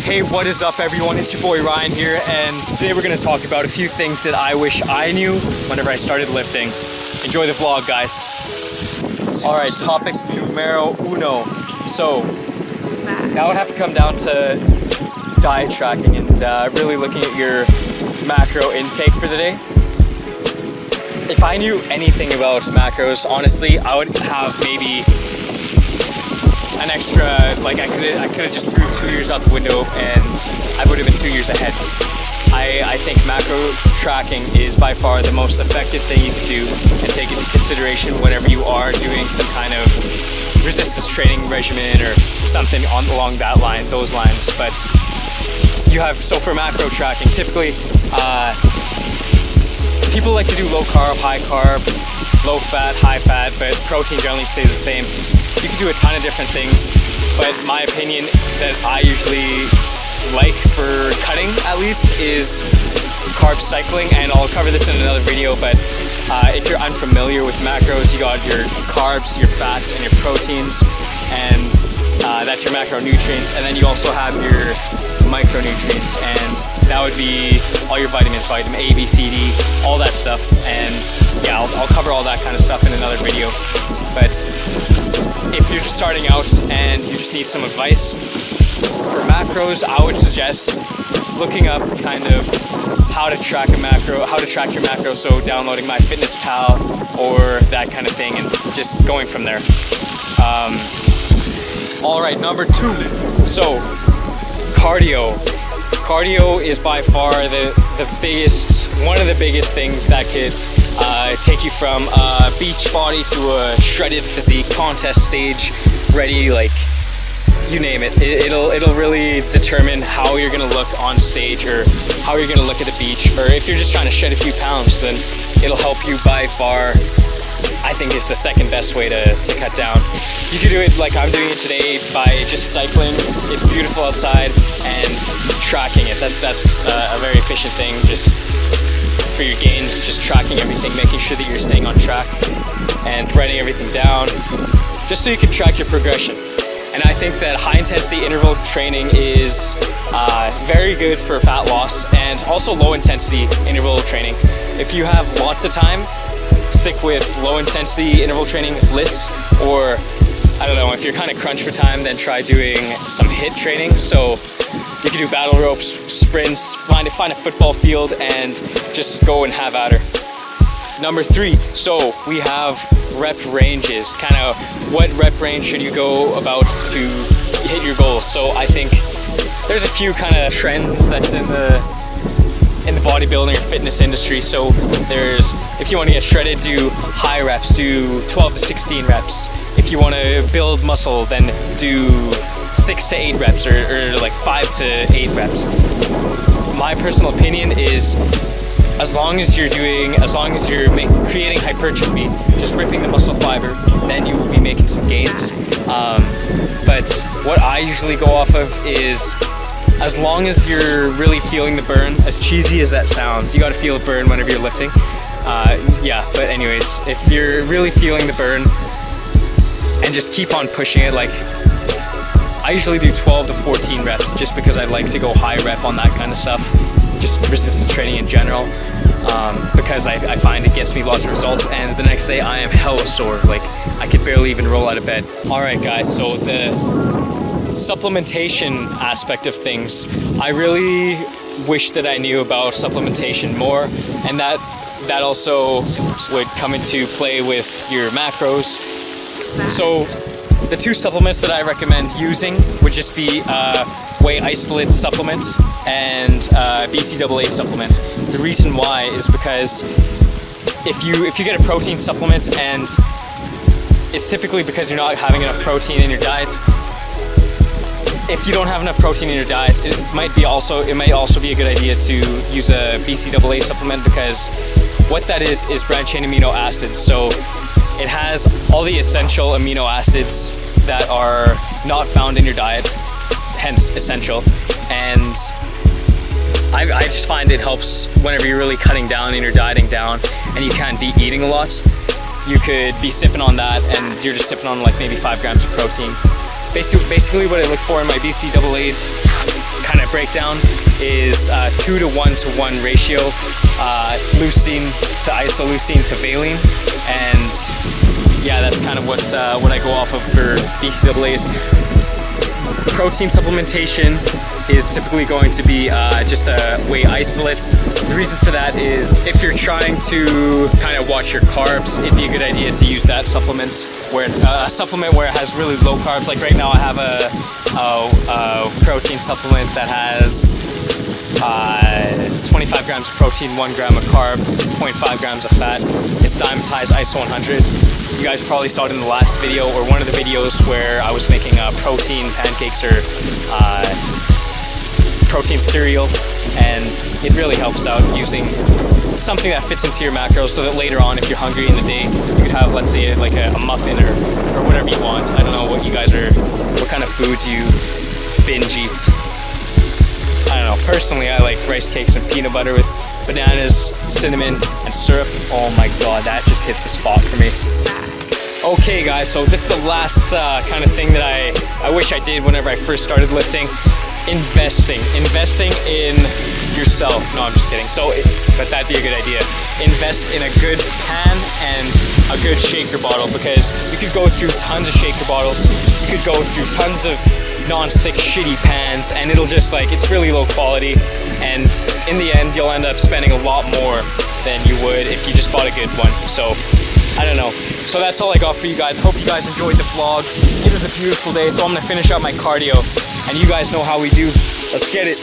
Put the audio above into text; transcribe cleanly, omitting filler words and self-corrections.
Hey, what is up everyone? It's your boy Ryan here, and today we're going to talk about a few things that I wish I knew whenever I started lifting. Enjoy the vlog, guys. Alright, topic numero uno. So, now I have to come down to diet tracking and really looking at your macro intake for the day. If I knew anything about macros, honestly, I would have maybe an extra, like I could have just threw 2 years out the window and I would have been 2 years ahead. I think macro tracking is by far the most effective thing you can do and take into consideration whenever you are doing some kind of resistance training regimen or something along those lines. But you have, so for macro tracking, typically people like to do low carb, high carb, low fat, high fat, but protein generally stays the same. You can do a ton of different things, but my opinion that I usually like for cutting at least is carb cycling, and I'll cover this in another video, but if you're unfamiliar with macros, you got your carbs, your fats, and your proteins, and that's your macronutrients, and then you also have your micronutrients, and that would be all your vitamins, vitamin A, B, C, D, all that stuff. And yeah, I'll cover all that kind of stuff in another video. But if you're just starting out and you just need some advice for macros, I would suggest looking up kind of how to track your macro, so downloading MyFitnessPal or that kind of thing, and just going from there. All right, number 2. So cardio. Cardio is by far one of the biggest things that could take you from a beach body to a shredded physique, contest stage ready, like you name it. It'll really determine how you're gonna look on stage, or how you're gonna look at the beach, or if you're just trying to shed a few pounds, then it'll help you by far. I think is the second best way to cut down. You can do it like I'm doing it today by just cycling. It's beautiful outside, and tracking it. That's a very efficient thing just for your gains, just tracking everything, making sure that you're staying on track and writing everything down just so you can track your progression. And I think that high intensity interval training is very good for fat loss, and also low intensity interval training. If you have lots of time, stick with low intensity interval training lists, or I don't know, if you're kind of crunched for time, then try doing some HIIT training. So you can do battle ropes, sprints, find a football field and just go and have at her. Number 3, so we have rep ranges. Kind of what rep range should you go about to hit your goals? So I think there's a few kind of trends that's in the bodybuilding or fitness industry. So there's, if you want to get shredded, do high reps, do 12 to 16 reps. If you want to build muscle, then do 6 to 8 reps, or like 5 to 8 reps. My personal opinion is, as long as you're creating hypertrophy, just ripping the muscle fiber, then you will be making some gains. But what I usually go off of is, as long as you're really feeling the burn, as cheesy as that sounds, you gotta feel a burn whenever you're lifting. Yeah, but anyways, if you're really feeling the burn and just keep on pushing it, like I usually do 12 to 14 reps just because I like to go high rep on that kind of stuff, just resistance training in general, because I find it gets me lots of results, and the next day I am hella sore, like I could barely even roll out of bed. Alright guys, so the supplementation aspect of things, I really wish that I knew about supplementation more, and that also would come into play with your macros. So the 2 supplements that I recommend using would just be whey isolate supplement and BCAA supplement. The reason why is because if you get a protein supplement, and it's typically because you're not having enough protein in your diet. If you don't have enough protein in your diet, it might also be a good idea to use a BCAA supplement, because what that is branched chain amino acids. So it has all the essential amino acids that are not found in your diet, hence essential. And I just find it helps whenever you're really cutting down and you're dieting down and you can't be eating a lot. You could be sipping on that, and you're just sipping on like maybe 5 grams of protein. Basically what I look for in my BCAA kind of breakdown is 2 to 1 to 1 ratio, leucine to isoleucine to valine, and yeah, that's kind of what I go off of for BCAAs. Protein supplementation is typically going to be just whey isolates. The reason for that is if you're trying to kind of watch your carbs, it'd be a good idea to use that supplement, where a supplement where it has really low carbs. Like right now I have a protein supplement that has 25 grams of protein, 1 gram of carb, 0.5 grams of fat. It's diamidized ISO 100. You guys probably saw it in the last video or one of the videos where I was making protein pancakes or protein cereal, and it really helps out using something that fits into your macros so that later on, if you're hungry in the day, you could have, let's say, like a muffin or whatever you want. I don't know what kind of foods you binge eat. I don't know, personally I like rice cakes and peanut butter with bananas, cinnamon, and syrup. Oh my god, that just hits the spot for me. Okay guys, so this is the last kind of thing that I wish I did whenever I first started lifting. Investing in yourself. No, I'm just kidding. But that'd be a good idea. Invest in a good pan and a good shaker bottle, because you could go through tons of shaker bottles, you could go through tons of non-stick shitty pans, and it'll just it's really low quality, and in the end you'll end up spending a lot more than you would if you just bought a good one. So I don't know. So that's all I got for you guys. Hope you guys enjoyed the vlog. It was a beautiful day, so I'm gonna finish up my cardio, and you guys know how we do. Let's get it.